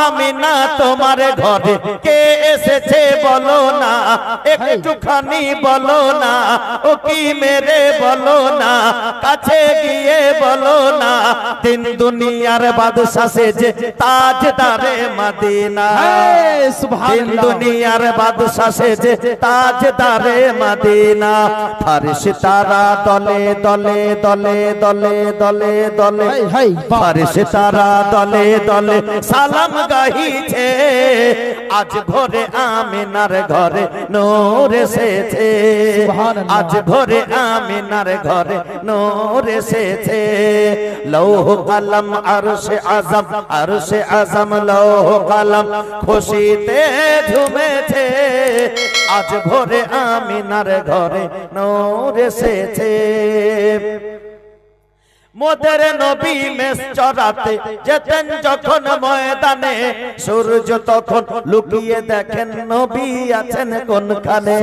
আমিনা তোমার ঘরে কে এসেছে বলো না, একটুখানি বলো না, ও কি মেরে বলো না, কাছে গিয়ে বলো না, দিন দুনিয়ার বাদশা সেজে তাজদারে মদিনা, দিন দুনিয়ার বাদশা সেজে তাজদারে মদিনা। ফারিস্তারা দলে দলে দলে দলে দলে দলে, ফারিস্তারা দলে দলে সালাম গাহিছে, আজ ভোরে আমিনার ঘরে নূর এসেছে, আজ ভোরে আমিনার ঘরে নূর এসেছে। লৌহ কলম আরশে আযম, আরশে আযম লৌহ কলম খুশিতে ঝুমেছে, আজ ভোরে আমিনার ঘরে নূর এসেছে। মোদের নবী মেষ চরাতে যেতেন যখন ময়দানে, সূর্য তখন লুকিয়ে দেখেন নবী আছেন কোনখানে।